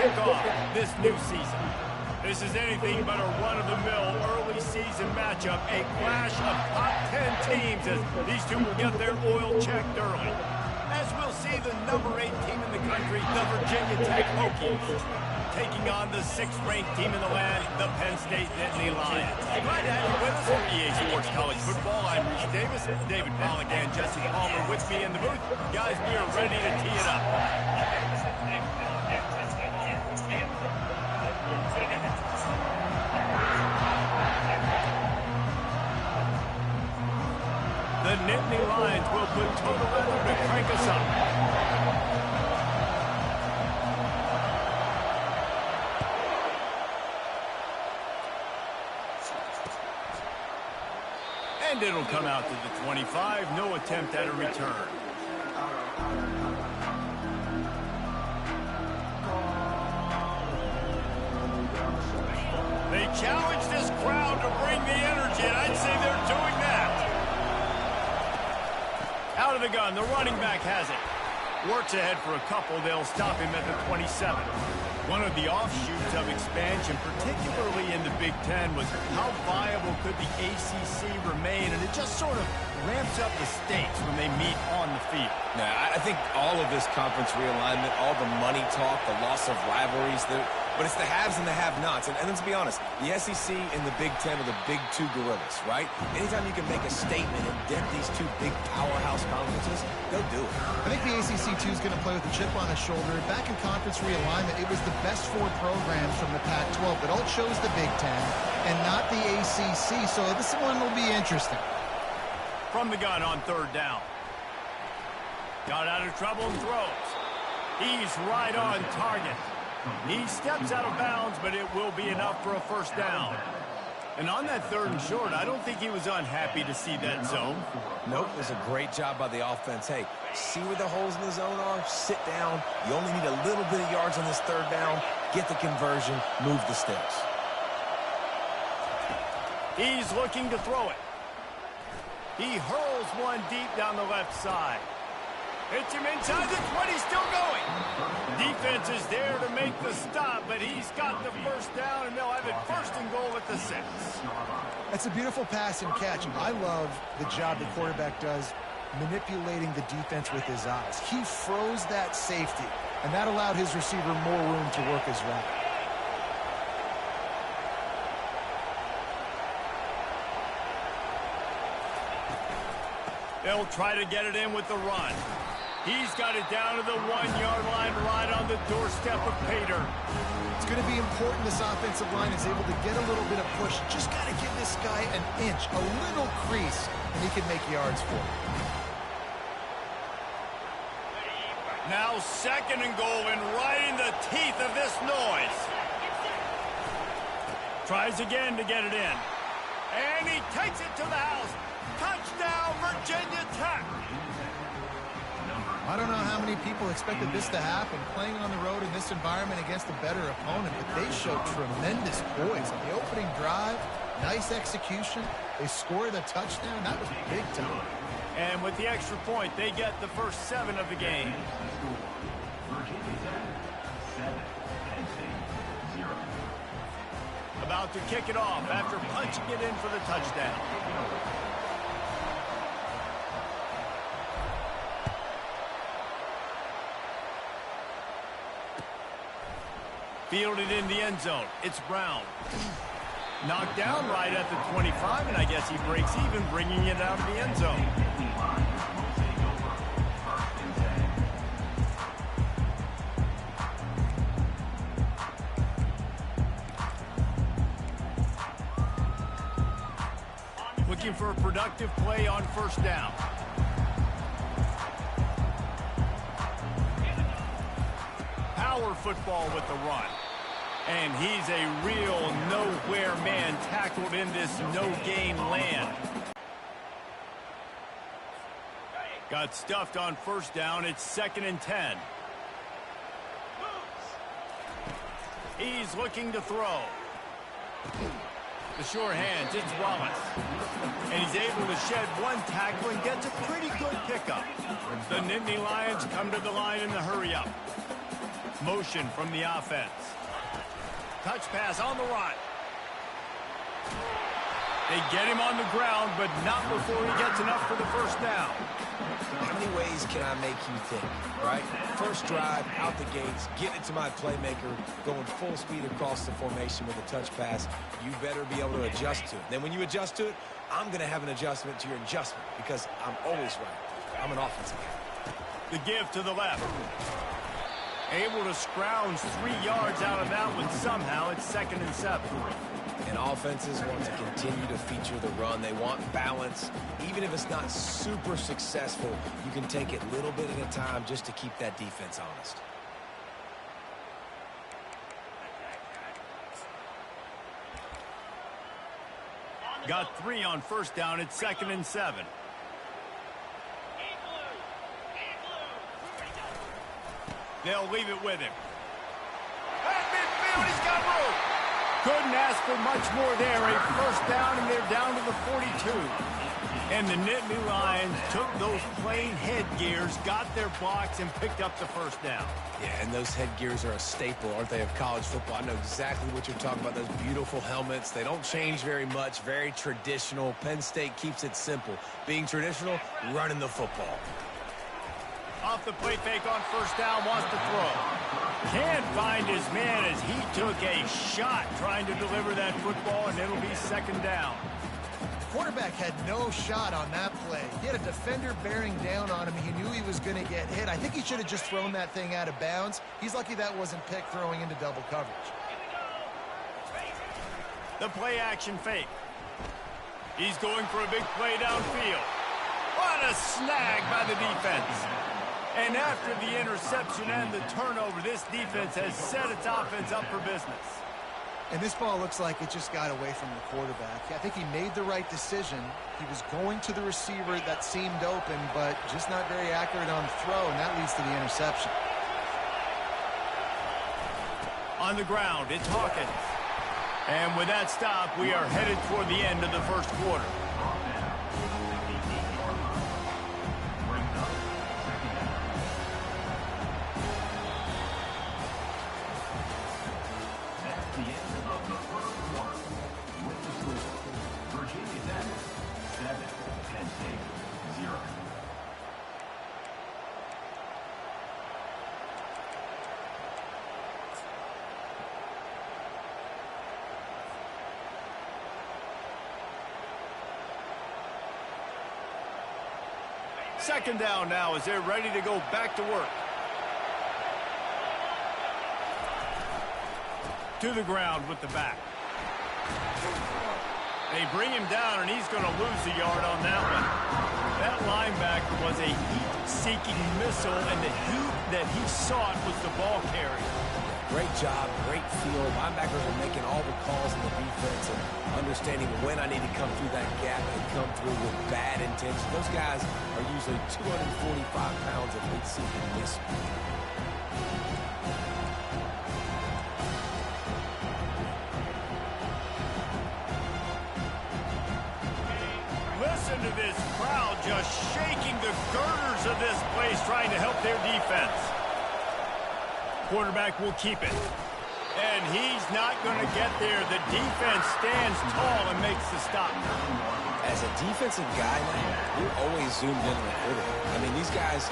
kick off this new season. This is anything but a run-of-the-mill early season matchup, a clash of top 10 teams as these two will get their oil checked early. As we'll see the number 8 team in the country, the Virginia Tech Hokies, taking on the 6th-ranked team in the land, the Penn State Nittany Lions. Glad to have you with us for EA Sports College Football. I'm Reese Davis, David Pollack and Jesse Palmer with me in the booth. Guys, we are ready to tee it up. The Nittany Lions will put total weather to crank us up. And it'll come out to the 25. No attempt at a return. They challenge this crowd to bring the energy, and I'd say they're doing that. Out of the gun, the running back has it. Works ahead for a couple. They'll stop him at the 27. One of the offshoots of expansion, particularly in the Big Ten, was how viable could the ACC remain, and it just sort of ramps up the stakes when they meet on the field. Now, I think all of this conference realignment, all the money talk, the loss of rivalries, but it's the haves and the have-nots. And let's be honest, the SEC and the Big Ten are the big two gorillas, right? Anytime you can make a statement and dent these two big powerhouse conferences, go do it. I think the ACC, too, is going to play with a chip on his shoulder. Back in conference realignment, it was the best 4 programs from the Pac-12 that all chose the Big Ten and not the ACC, so this one will be interesting. From the gun on 3rd down. Got out of trouble and throws. He's right on target. He steps out of bounds, but it will be enough for a 1st down. And on that 3rd and short, I don't think he was unhappy to see that zone. Nope, it was a great job by the offense. Hey, see where the holes in the zone are? Sit down. You only need a little bit of yards on this 3rd down. Get the conversion. Move the sticks. He's looking to throw it. He hurls one deep down the left side. Hits him inside the 20, still going. Defense is there to make the stop, but he's got the 1st down, and they'll have it 1st and goal at the 6. That's a beautiful pass and catch. I love the job the quarterback does manipulating the defense with his eyes. He froze that safety, and that allowed his receiver more room to work his route. They'll try to get it in with the run. He's got it down to the 1-yard line right on the doorstep of Pater. It's going to be important this offensive line is able to get a little bit of push. Just got to give this guy an inch, a little crease, and he can make yards for it. Now 2nd and goal, and right in the teeth of this noise. Tries again to get it in. And he takes it to the house. Touchdown, Virginia Tech. I don't know how many people expected this to happen, playing on the road in this environment against a better opponent, but they showed tremendous poise. On the opening drive, nice execution. They scored a touchdown. That was big time. And with the extra point, they get the first 7 of the game. About to kick it off after punching it in for the touchdown. Fielded in the end zone. It's Brown. Knocked down right at the 25, and I guess he breaks even, bringing it out of the end zone. Looking for a productive play on 1st down. Power football with the run. And he's a real nowhere man tackled in this no-game land. Got stuffed on 1st down. It's 2nd and 10. He's looking to throw. The sure hands, it's Wallace. And he's able to shed one tackle and gets a pretty good pickup. The Nittany Lions come to the line in the hurry-up. Motion from the offense. Touch pass on the right. They get him on the ground, but not before he gets enough for the first down. How many ways can I make you think, right? First drive, out the gates, get it to my playmaker, going full speed across the formation with a touch pass. You better be able to adjust to it. Then when you adjust to it, I'm going to have an adjustment to your adjustment because I'm always right. I'm an offensive guy. The give to the left. Able to scrounge 3 yards out of that one somehow. It's 2nd and 7. And offenses want to continue to feature the run. They want balance. Even if it's not super successful, you can take it little bit at a time just to keep that defense honest. Got 3 on first down. It's 2nd and 7. They'll leave it with him. At midfield, he's got room. Couldn't ask for much more there. A first down, and they're down to the 42. And the Nittany Lions took those plain headgears, got their blocks, and picked up the first down. Yeah, and those headgears are a staple, aren't they, of college football? I know exactly what you're talking about, those beautiful helmets. They don't change very much, very traditional. Penn State keeps it simple. Being traditional, running the football. Off the play fake on first down, wants to throw. Can't find his man as he took a shot trying to deliver that football, and it'll be 2nd down. The quarterback had no shot on that play. He had a defender bearing down on him. He knew he was going to get hit. I think he should have just thrown that thing out of bounds. He's lucky that wasn't picked throwing into double coverage. The play action fake. He's going for a big play downfield. What a snag by the defense. And after the interception and the turnover, this defense has set its offense up for business. And this ball looks like it just got away from the quarterback. I think he made the right decision. He was going to the receiver that seemed open, but just not very accurate on the throw, and that leads to the interception. On the ground, it's Hawkins. And with that stop, we are headed toward the end of the first quarter. Second down now as they're ready to go back to work. To the ground with the back. They bring him down, and he's going to lose a yard on that one. That linebacker was a heat-seeking missile, and the heat that he sought was the ball carrier. Great job, great feel. Linebackers are making all the calls in the defense and understanding when I need to come through that gap and come through with bad intention. Those guys are usually 245 pounds of mid-season this week. Listen to this crowd just shaking the girders of this place trying to help their defense. Quarterback will keep it. And he's not going to get there. The defense stands tall and makes the stop. As a defensive guy now, you're always zoomed in on the quarterback. I mean, these guys,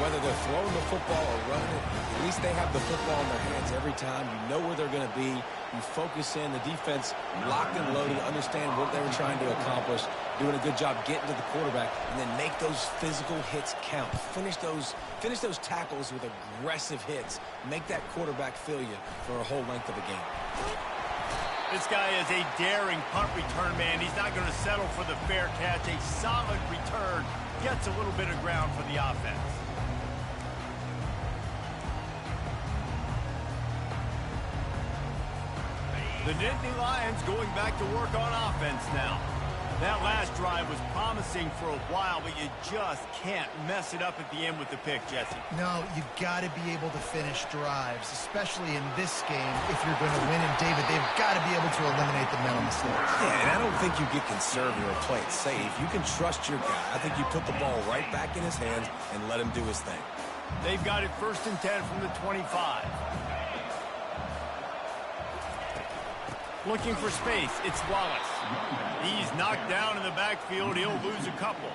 whether they're throwing the football or running it, at least they have the football in their hands every time. You know where they're going to be. You focus in. The defense locked and loaded, understand what they were trying to accomplish, doing a good job getting to the quarterback, and then make those physical hits count. Finish those tackles with aggressive hits. Make that quarterback feel you for a whole length of a game. This guy is a daring punt return man. He's not going to settle for the fair catch. A solid return gets a little bit of ground for the offense. The Nittany Lions going back to work on offense now. That last drive was promising for a while, but you just can't mess it up at the end with the pick, Jesse. No, you got to be able to finish drives, especially in this game if you're going to win. And, David, they've got to be able to eliminate the mental mistakes. Yeah, and I don't think you get conservative or play it safe. You can trust your guy. I think you put the ball right back in his hands and let him do his thing. They've got it 1st and 10 from the 25. Looking for space, it's Wallace. He's knocked down in the backfield. He'll lose a couple.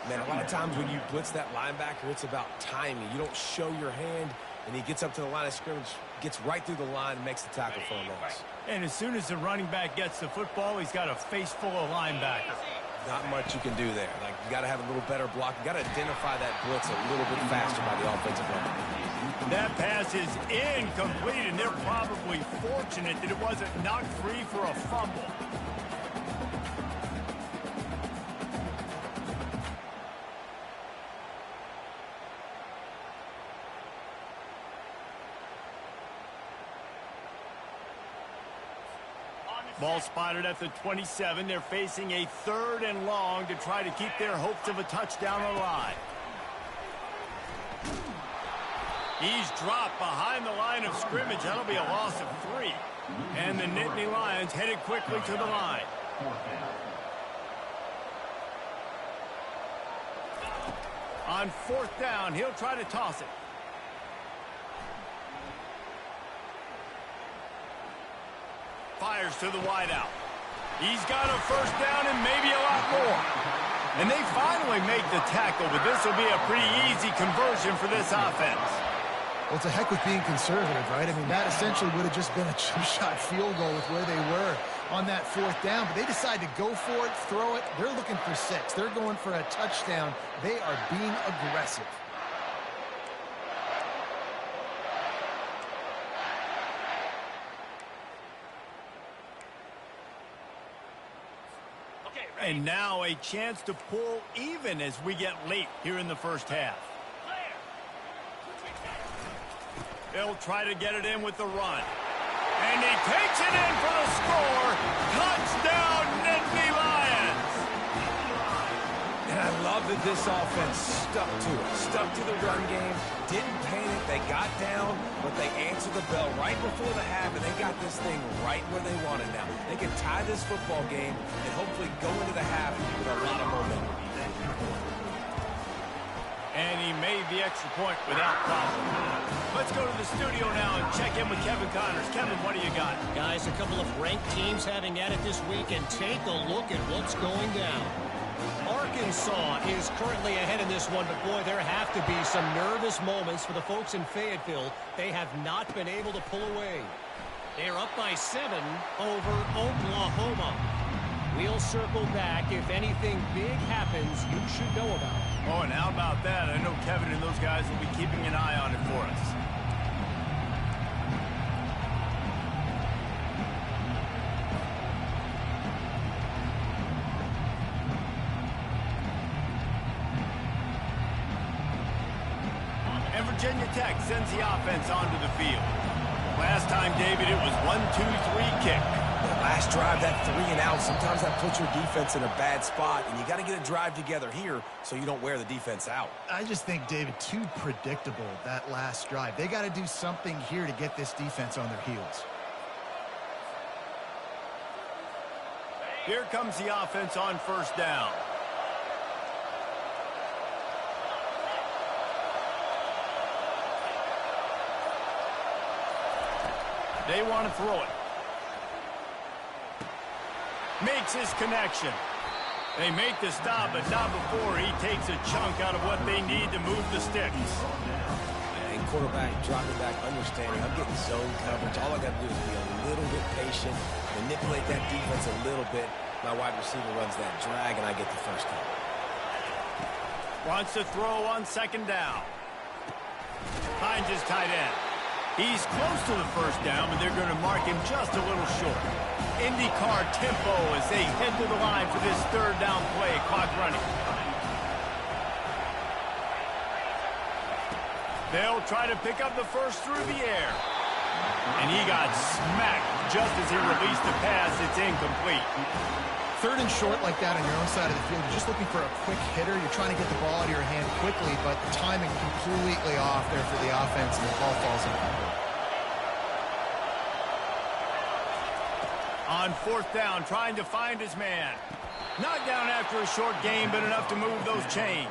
Man, a lot of times when you blitz that linebacker, it's about timing. You don't show your hand, and he gets up to the line of scrimmage, gets right through the line, and makes the tackle for a loss. And as soon as the running back gets the football, he's got a face full of linebackers. Not much you can do there. Like, you got to have a little better block. You got to identify that blitz a little bit faster by the offensive line. That pass is incomplete, and they're probably fortunate that it wasn't knocked free for a fumble. Ball spotted at the 27. They're facing a 3rd and long to try to keep their hopes of a touchdown alive. He's dropped behind the line of scrimmage. That'll be a loss of 3. And the Nittany Lions headed quickly to the line. On 4th down, he'll try to toss it. Fires to the wideout. He's got a 1st down and maybe a lot more. And they finally make the tackle, but this will be a pretty easy conversion for this offense. Well, it's a heck with being conservative, right? I mean, that essentially would have just been a two-shot field goal with where they were on that 4th down. But they decide to go for it, throw it. They're looking for 6. They're going for a touchdown. They are being aggressive. And now a chance to pull even as we get late here in the 1st half. They'll try to get it in with the run. And he takes it in for the score. Touchdown, Nittany Lions. And I love that this offense stuck to it. Stuck to the run game. Didn't panic. They got down, but they answered the bell right before the half, and they got this thing right where they wanted now. They can tie this football game and hopefully go into the half with a lot of momentum. And he made the extra point without problem. Let's go to the studio now and check in with Kevin Connors. Kevin, what do you got? Guys, a couple of ranked teams having at it this week, and take a look at what's going down. Arkansas is currently ahead in this one, but boy, there have to be some nervous moments for the folks in Fayetteville. They have not been able to pull away. They're up by 7 over Oklahoma. We'll circle back. If anything big happens, you should know about it. Oh, and how about that? I know Kevin and those guys will be keeping an eye on it for us. And Virginia Tech sends the offense onto the field. Last time, David, it was 1-2-3 kick. Last drive, that 3 and out, sometimes that puts your defense in a bad spot, and you got to get a drive together here so you don't wear the defense out. I just think, David, too predictable, that last drive. They got to do something here to get this defense on their heels. Here comes the offense on 1st down. They want to throw it. Makes his connection. They make the stop, but not before he takes a chunk out of what they need to move the sticks. And quarterback dropping back, understanding, I'm getting zone coverage. All I got to do is be a little bit patient, manipulate that defense a little bit. My wide receiver runs that drag, and I get the 1st down. Wants to throw on 2nd down. Finds his tight end. He's close to the 1st down, but they're going to mark him just a little short. IndyCar tempo as they head to the line for this 3rd down play. Clock running. They'll try to pick up the 1st through the air. And he got smacked just as he released the pass. It's incomplete. 3rd and short like that on your own side of the field. You're just looking for a quick hitter. You're trying to get the ball out of your hand quickly, but the timing completely off there for the offense, and the ball falls in. On 4th down, trying to find his man. Not down after a short game, but enough to move those chains.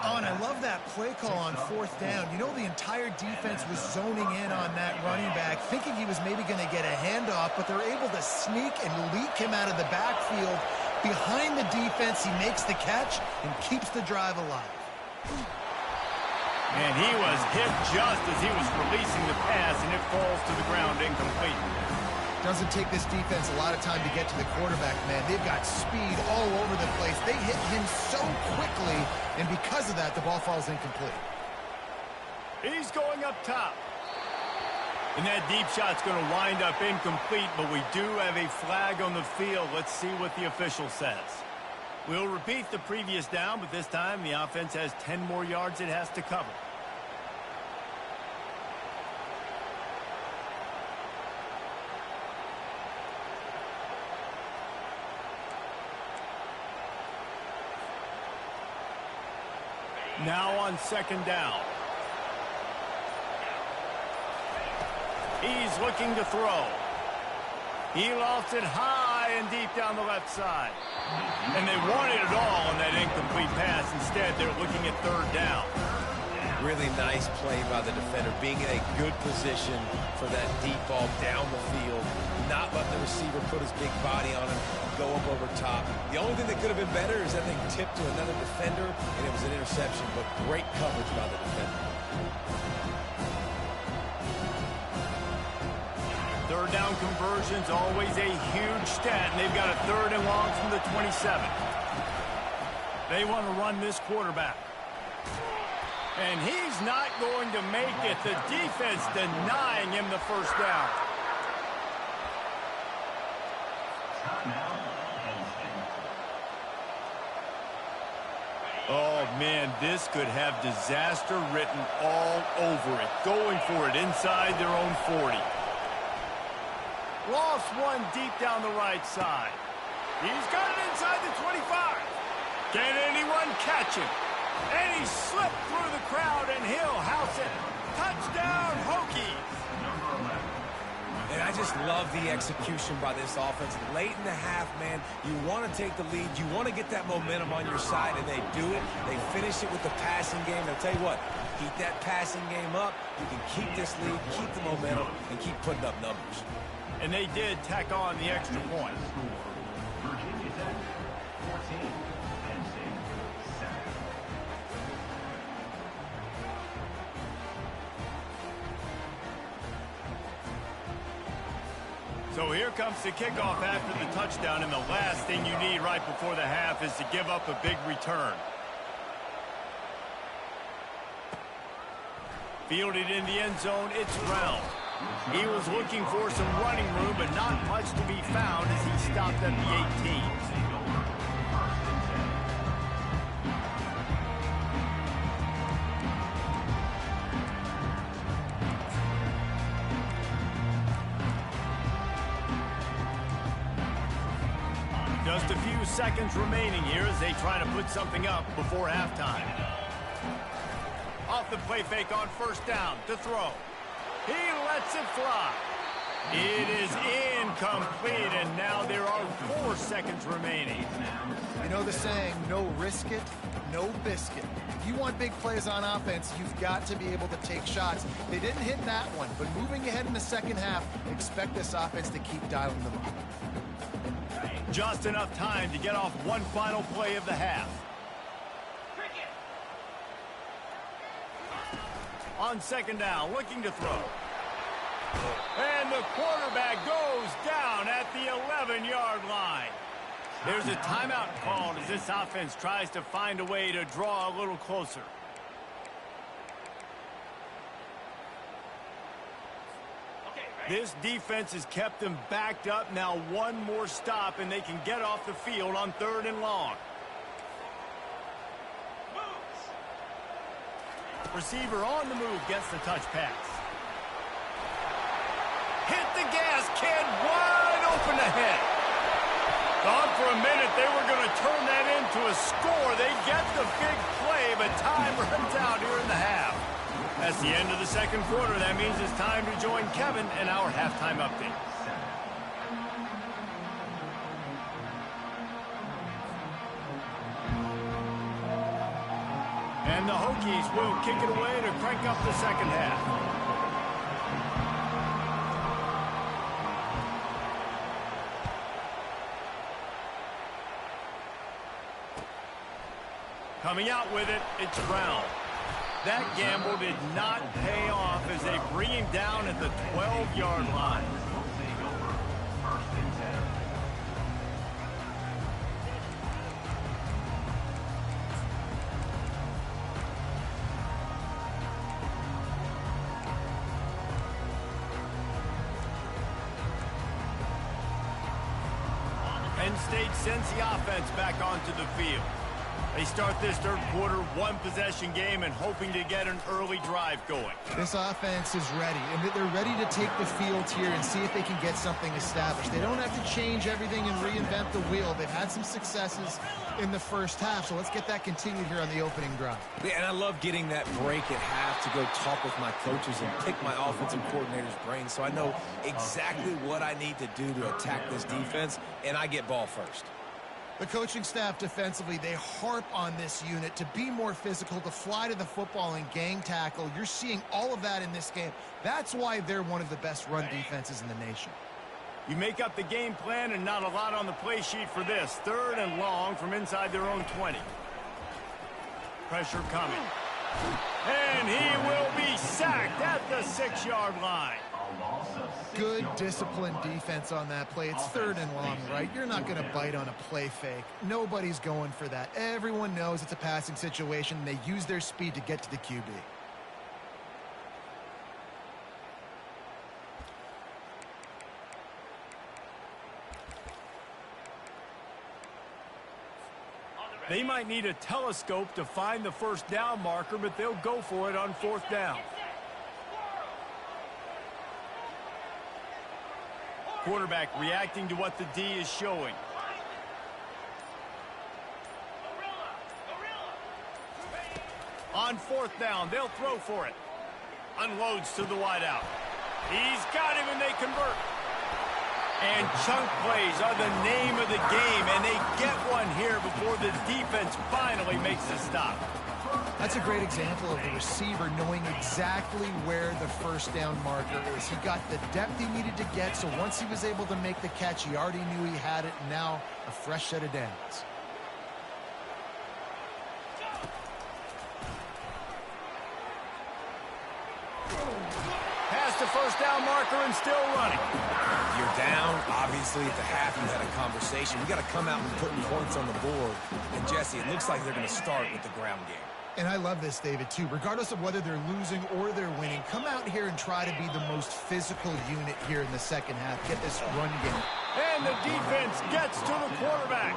Oh, and I love that play call on fourth down. You know, the entire defense was zoning in on that running back, thinking he was maybe going to get a handoff, but they're able to sneak and leak him out of the backfield. Behind the defense, he makes the catch and keeps the drive alive. And he was hit just as he was releasing the pass, and it falls to the ground incomplete. Doesn't take this defense a lot of time to get to the quarterback, man. They've got speed all over the place. They hit him so quickly, and because of that, the ball falls incomplete. He's going up top. And that deep shot's going to wind up incomplete, but we do have a flag on the field. Let's see what the official says. We'll repeat the previous down, but this time the offense has 10 more yards it has to cover. Now on second down. He's looking to throw. He lofts it high and deep down the left side. And they wanted it all on that incomplete pass. Instead, they're looking at third down. Really nice play by the defender, being in a good position for that deep ball down the field, not letting the receiver put his big body on him, go up over top. The only thing that could have been better is that thing tipped to another defender, and it was an interception, but great coverage by the defender. Third down conversion's always a huge stat, and they've got a third and long from the 27. They want to run this quarterback. And he's not going to make it. The defense denying him the first down. Oh, man, this could have disaster written all over it. Going for it inside their own 40. Lost one deep down the right side. He's got it inside the 25. Can anyone catch him? And he slipped through the crowd, and he'll house it. Touchdown, Hokies. And I just love the execution by this offense. Late in the half, man, you want to take the lead. You want to get that momentum on your side, and they do it. They finish it with the passing game. I'll tell you what, keep that passing game up. You can keep this lead, keep the momentum, and keep putting up numbers. And they did tack on the extra point. So here comes the kickoff after the touchdown, and the last thing you need right before the half is to give up a big return. Fielded in the end zone, it's Brown. He was looking for some running room, but not much to be found as he stopped at the 18. Just a few seconds remaining here as they try to put something up before halftime. Off the play fake on first down to throw. He lets it fly. It is incomplete, and now there are 4 seconds remaining. You know the saying, no risk it, no biscuit. If you want big plays on offense, you've got to be able to take shots. They didn't hit that one, but moving ahead in the second half, expect this offense to keep dialing them up. Just enough time to get off one final play of the half. On second down, looking to throw. And the quarterback goes down at the 11-yard line. There's a timeout called as this offense tries to find a way to draw a little closer. This defense has kept them backed up. Now one more stop, and they can get off the field on third and long. Receiver on the move gets the touch pass. Hit the gas, kid, wide open ahead. Thought for a minute they were going to turn that into a score. They get the big play, but time runs out here in the half. That's the end of the second quarter. That means it's time to join Kevin in our halftime update. And the Hokies will kick it away to crank up the second half. Coming out with it, it's Brown. That gamble did not pay off as they bring him down at the 12-yard line. Penn State sends the offense back onto the field. They start this third quarter one-possession game and hoping to get an early drive going. This offense is ready, and they're ready to take the field here and see if they can get something established. They don't have to change everything and reinvent the wheel. They've had some successes in the first half, so let's get that continued here on the opening drive. Yeah, and I love getting that break at half to go talk with my coaches and pick my offensive coordinator's brain so I know exactly what I need to do to attack this defense, and I get ball first. The coaching staff defensively, they harp on this unit to be more physical, to fly to the football and gang tackle. You're seeing all of that in this game. That's why they're one of the best run defenses in the nation. You make up the game plan and not a lot on the play sheet for this. Third and long from inside their own 20. Pressure coming. And he will be sacked at the 6-yard line. Good disciplined defense on that play. It's third and long, right? You're not going to bite on a play fake. Nobody's going for that. Everyone knows it's a passing situation. They use their speed to get to the QB. They might need a telescope to find the first down marker, but they'll go for it on fourth down. Quarterback reacting to what the D is showing. On fourth down, they'll throw for it. Unloads to the wideout. He's got him, and they convert. And chunk plays are the name of the game, and they get one here before the defense finally makes the stop. That's a great example of the receiver knowing exactly where the first down marker is. He got the depth he needed to get, so once he was able to make the catch, he already knew he had it, and now a fresh set of downs. Past the first down marker and still running. You're down. Obviously, at the half, you had a conversation. We got to come out and put points on the board. And, Jesse, it looks like they're going to start with the ground game. And I love this, David, too. Regardless of whether they're losing or they're winning, come out here and try to be the most physical unit here in the second half. Get this run game. And the defense gets to the quarterback.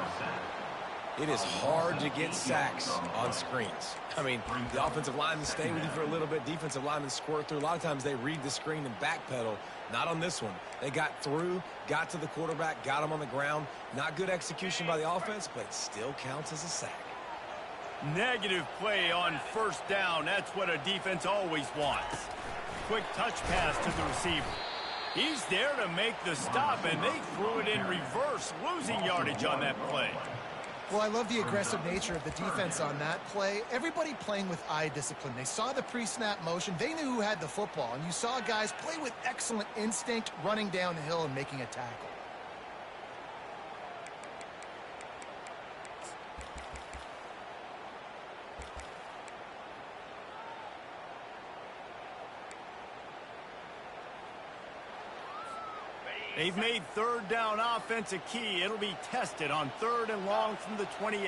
It is hard to get sacks on screens. I mean, the offensive linemen stay with you for a little bit. Defensive linemen squirt through. A lot of times they read the screen and backpedal. Not on this one. They got through, got to the quarterback, got him on the ground. Not good execution by the offense, but it still counts as a sack. Negative play on first down. That's what a defense always wants. Quick touch pass to the receiver. He's there to make the stop, and they threw it in reverse, losing yardage on that play. Well, I love the aggressive nature of the defense on that play. Everybody playing with eye discipline. They saw the pre-snap motion. They knew who had the football, and you saw guys play with excellent instinct, running down the hill and making a tackle. They've made third down offense a key. It'll be tested on third and long from the 28.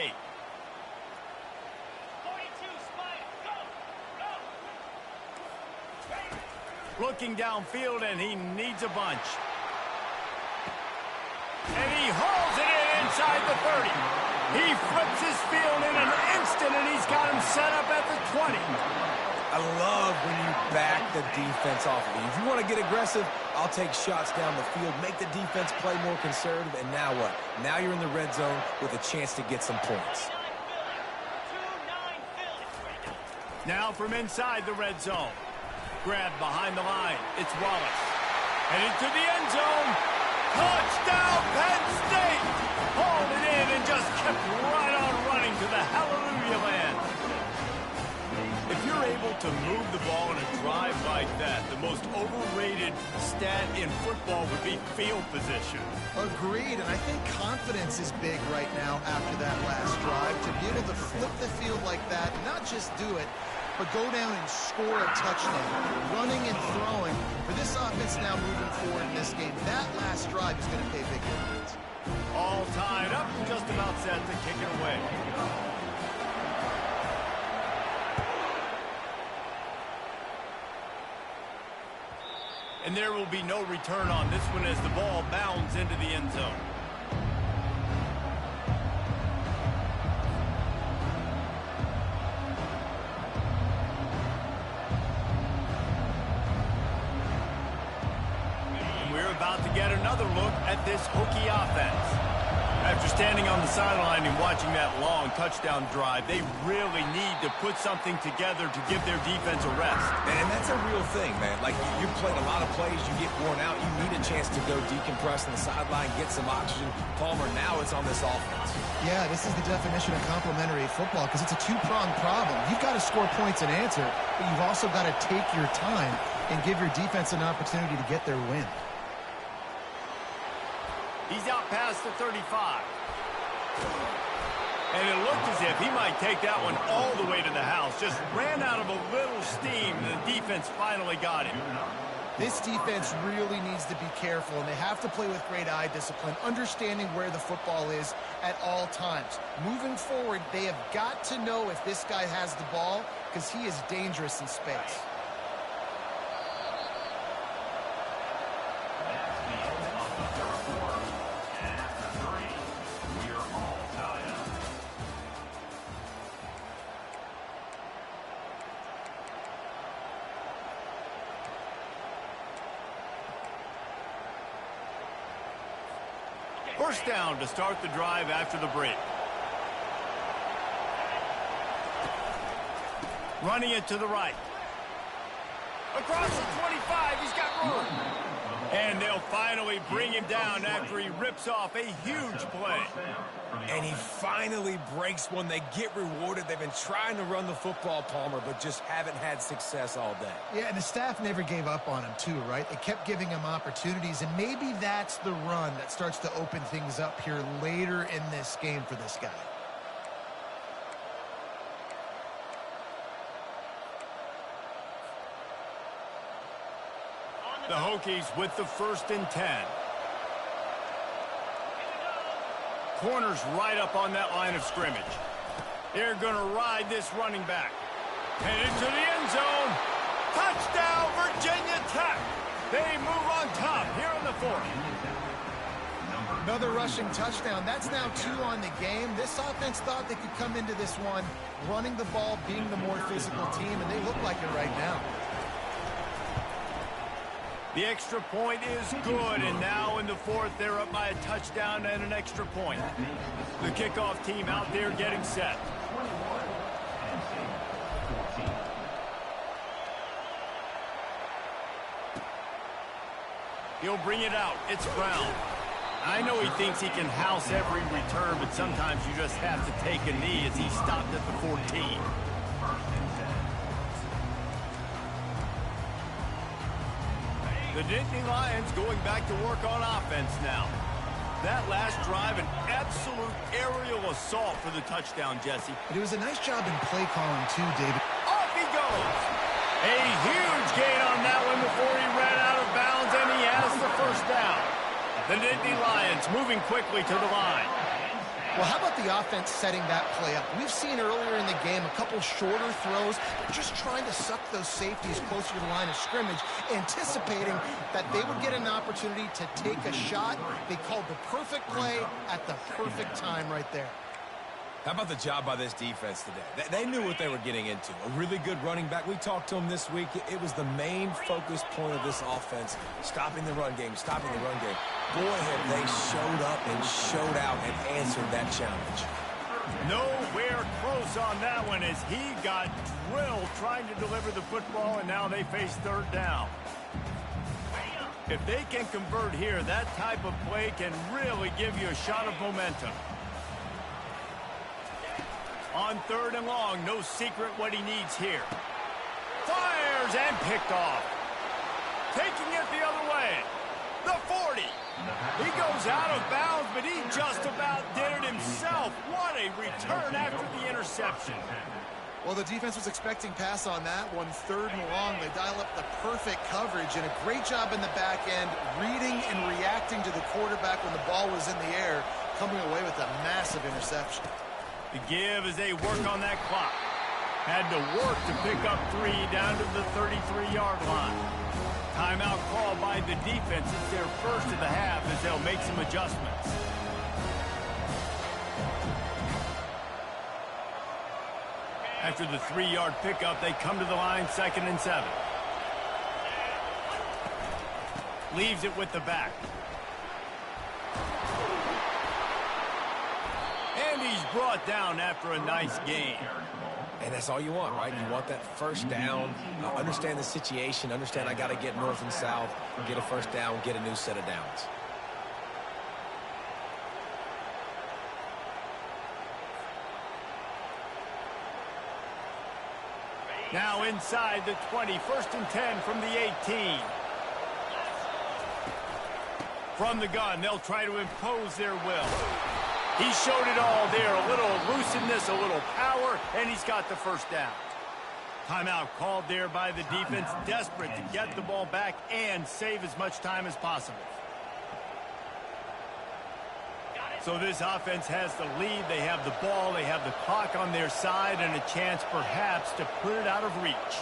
Looking downfield, and he needs a bunch. And he hauls it in inside the 30. He flips his field in an instant, and he's got him set up at the 20. I love when you back the defense off of you. If you want to get aggressive, I'll take shots down the field, make the defense play more conservative, and now what? Now you're in the red zone with a chance to get some points. Now from inside the red zone. Grab behind the line. It's Wallace. And into the end zone. Touchdown, Penn State! Hauled it in and just kept right on running to the hallelujah land. able to move the ball in a drive like that, the most overrated stat in football would be field position. Agreed, and I think confidence is big right now after that last drive. To be able to flip the field like that, not just do it, but go down and score a touchdown, running and throwing. For this offense now moving forward in this game, that last drive is going to pay big dividends. All tied up, just about set to kick it away. And there will be no return on this one as the ball bounds into the end zone. And we're about to get another look at this Hokie offense. After standing on the sideline and watching that long touchdown drive, they really need to put something together to give their defense a rest. And that's a real thing, man. Like, you played a lot of plays, you get worn out, you need a chance to go decompress on the sideline, get some oxygen. Palmer, now it's on this offense. Yeah, this is the definition of complementary football because it's a two-pronged problem. You've got to score points and answer, but you've also got to take your time and give your defense an opportunity to get their win. He's out past the 35. And it looked as if he might take that one all the way to the house. Just ran out of a little steam, and the defense finally got him. This defense really needs to be careful, and they have to play with great eye discipline, understanding where the football is at all times. Moving forward, they have got to know if this guy has the ball because he is dangerous in space. First down to start the drive after the break. Running it to the right. Across the 25, he's got room. And they'll finally bring him down after he rips off a huge play. And he finally breaks one. They get rewarded. They've been trying to run the football, Palmer, but just haven't had success all day. Yeah, and the staff never gave up on him, too, right? They kept giving him opportunities, and maybe that's the run that starts to open things up here later in this game for this guy. The Hokies with the 1st and 10. Corners right up on that line of scrimmage. They're going to ride this running back. Headed to the end zone. Touchdown, Virginia Tech. They move on top here in the 4th. Another rushing touchdown. That's now 2 on the game. This offense thought they could come into this one running the ball, being the more physical team, and they look like it right now. The extra point is good, and now in the 4th, they're up by a touchdown and an extra point. The kickoff team out there getting set. He'll bring it out. It's Brown. I know he thinks he can house every return, but sometimes you just have to take a knee as he stopped at the 14. The Nittany Lions going back to work on offense now. That last drive, an absolute aerial assault for the touchdown, Jesse. But it was a nice job in play calling, too, David. Off he goes. A huge gain on that one before he ran out of bounds, and he has the 1st down. The Nittany Lions moving quickly to the line. Well, how about the offense setting that play up? We've seen earlier in the game a couple shorter throws, just trying to suck those safeties closer to the line of scrimmage, anticipating that they would get an opportunity to take a shot. They called the perfect play at the perfect time right there. How about the job by this defense today? They knew what they were getting into. A really good running back. We talked to him this week. It was the main focus point of this offense, stopping the run game, stopping the run game. Boy, have they showed up and showed out and answered that challenge. Nowhere close on that one as he got drilled trying to deliver the football, and now they face 3rd down. If they can convert here, that type of play can really give you a shot of momentum. On 3rd and long, no secret what he needs here. Fires and picked off. Taking it the other way. The 40. He goes out of bounds, but he just about did it himself. What a return after the interception. Well, the defense was expecting pass on that one, 3rd and long. They dial up the perfect coverage and a great job in the back end, reading and reacting to the quarterback when the ball was in the air, coming away with a massive interception. The give as they work on that clock. Had to work to pick up 3 down to the 33-yard line. Timeout called by the defense. It's their first of the half as they'll make some adjustments. After the 3-yard pickup, they come to the line, 2nd and 7. Leaves it with the back. And he's brought down after a nice gain. And that's all you want, right? You want that first down, understand the situation, understand I got to get north and south, get a first down, get a new set of downs. Now inside the 20, 1st and 10 from the 18. From the gun, they'll try to impose their will. He showed it all there, a little elusiveness, a little power, and he's got the first down. Timeout called there by the defense, desperate to get the ball back and save as much time as possible. So this offense has the lead. They have the ball. They have the clock on their side and a chance perhaps to put it out of reach.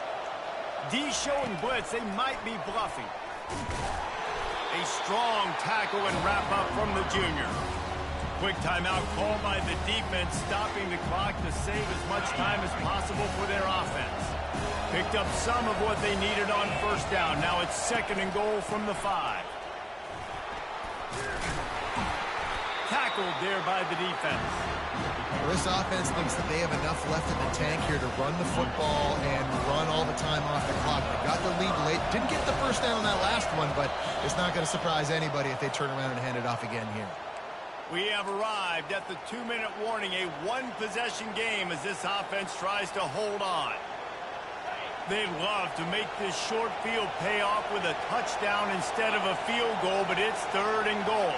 D showing blitz. They might be bluffing. A strong tackle and wrap up from the junior. Quick timeout called by the defense, stopping the clock to save as much time as possible for their offense. Picked up some of what they needed on first down. Now it's 2nd and goal from the 5. Tackled there by the defense. Well, this offense thinks that they have enough left in the tank here to run the football and run all the time off the clock. They got the lead late. Didn't get the first down on that last one, but it's not going to surprise anybody if they turn around and hand it off again here. We have arrived at the 2-minute warning, a one-possession game as this offense tries to hold on. They'd love to make this short field pay off with a touchdown instead of a field goal, but it's 3rd and goal.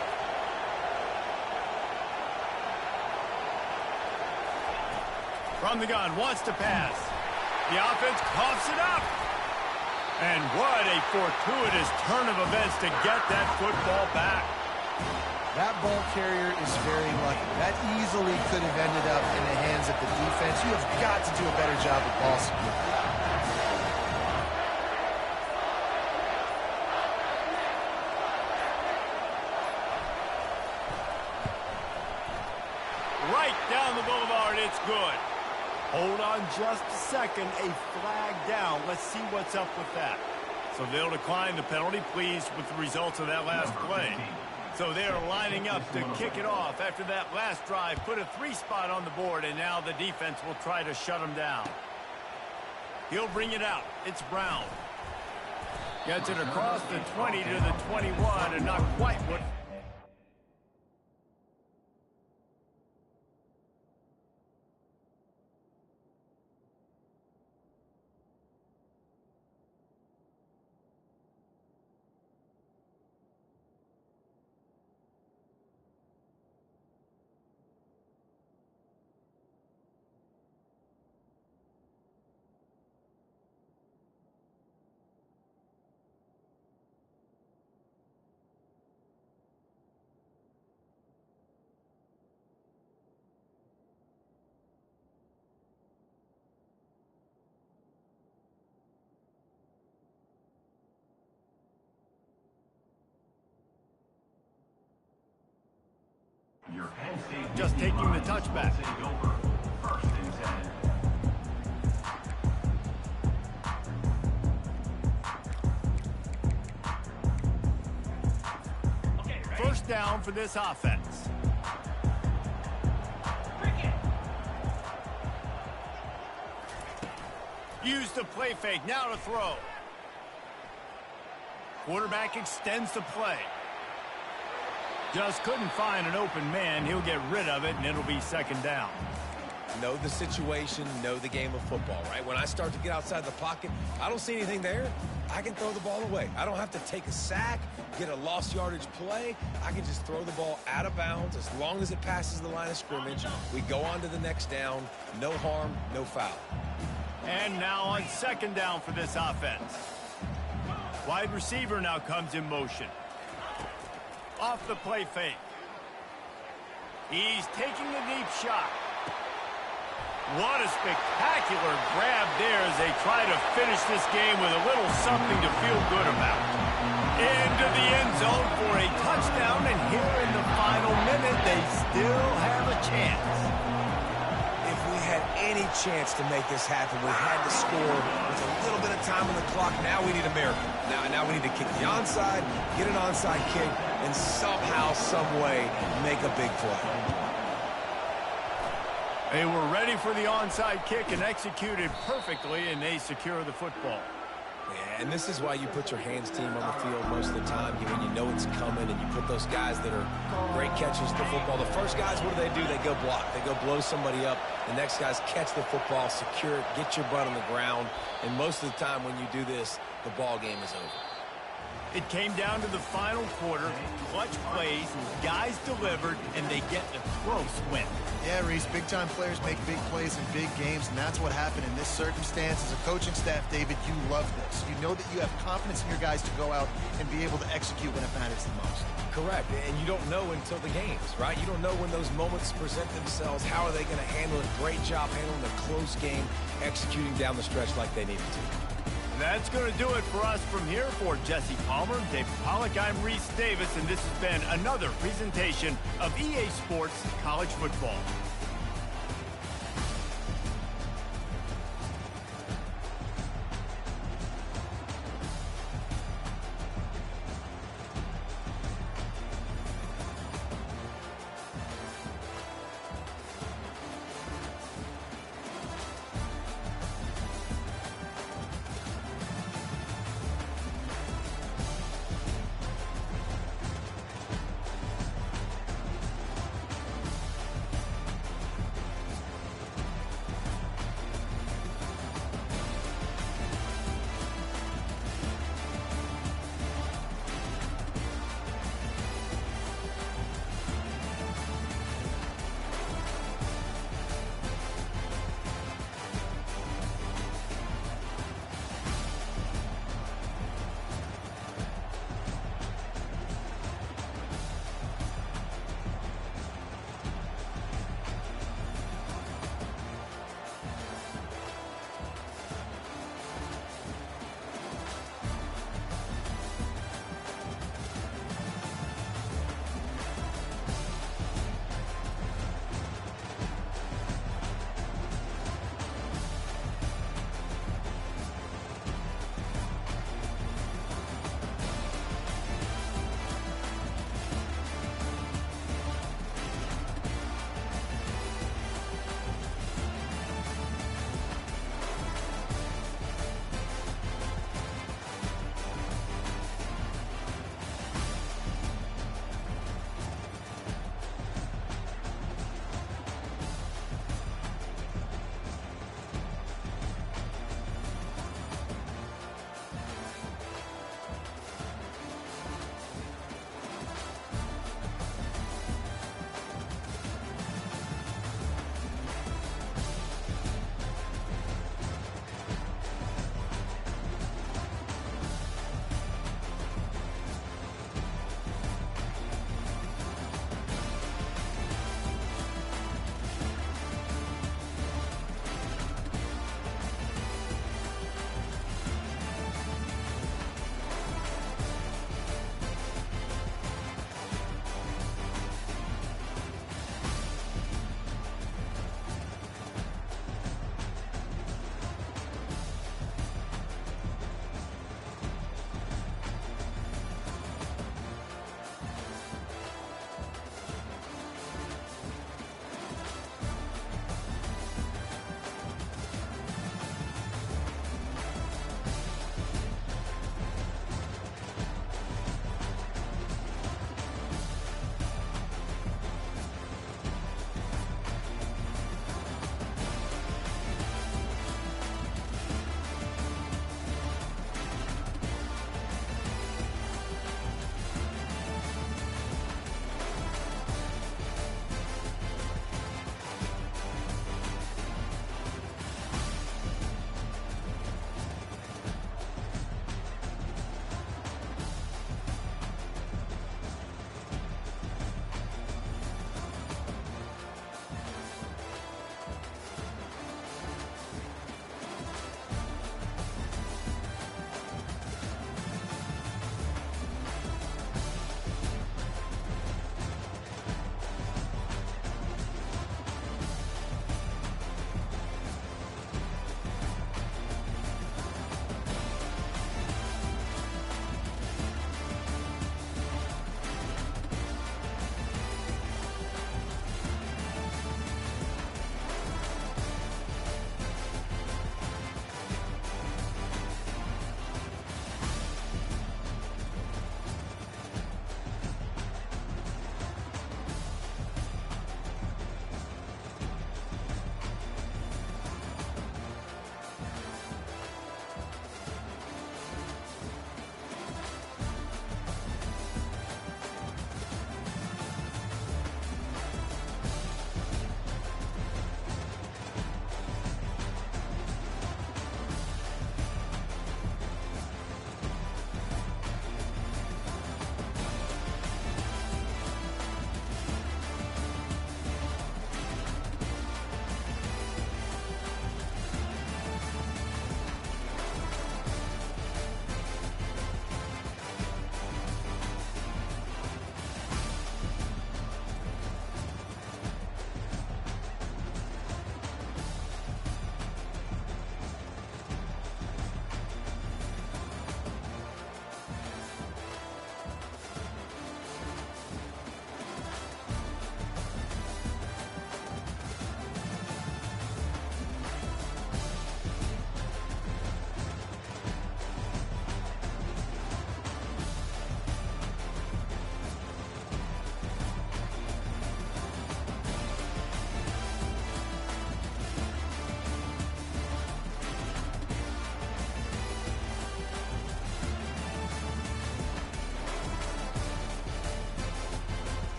From the gun, wants to pass. The offense coughs it up. And what a fortuitous turn of events to get that football back. That ball carrier is very lucky. That easily could have ended up in the hands of the defense. You have got to do a better job with ball security. Right down the boulevard, it's good. Hold on just a second, a flag down. Let's see what's up with that. So they'll decline the penalty, pleased with the results of that last play. So they're lining up to kick it off after that last drive. Put a 3-spot on the board, and now the defense will try to shut them down. He'll bring it out. It's Brown. Gets it across the 20 to the 21, and not quite what... Just taking the touchback. First down for this offense. Use the play fake. Now to throw. Quarterback extends the play. Just couldn't find an open man. He'll get rid of it, and it'll be 2nd down. know the situation, know the game of football, right? When I start to get outside the pocket, I don't see anything there. I can throw the ball away. I don't have to take a sack, get a lost yardage play. I can just throw the ball out of bounds as long as it passes the line of scrimmage. We go on to the next down. No harm, no foul. And now on second down for this offense. Wide receiver now comes in motion. Off the play fake. He's taking a deep shot. What a spectacular grab there as they try to finish this game with a little something to feel good about. Into the end zone for a touchdown, and here in the final minute, they still have a chance. If we had any chance to make this happen, we had to score with a little bit of time on the clock. Now we need a miracle. Now we need to kick the onside, get an onside kick, and somehow, some way, make a big play. They were ready for the onside kick and executed perfectly, and they secure the football. Yeah, and this is why you put your hands team on the field most of the time when you know it's coming, and you put those guys that are great catchers of the football. The first guys, what do? They go block. They go blow somebody up. The next guys catch the football, secure it, get your butt on the ground, and most of the time when you do this, the ball game is over. It came down to the final quarter, clutch plays, guys delivered, and they get a close win. Yeah, Reese, big-time players make big plays in big games, and that's what happened in this circumstance. As a coaching staff, David, you love this. You know that you have confidence in your guys to go out and be able to execute when it matters the most. Correct, and you don't know until the games, right? You don't know when those moments present themselves. How are they going to handle it? Great job handling a close game, executing down the stretch like they needed to. That's going to do it for us from here. For Jesse Palmer, David Pollack, I'm Reese Davis, and this has been another presentation of EA Sports College Football.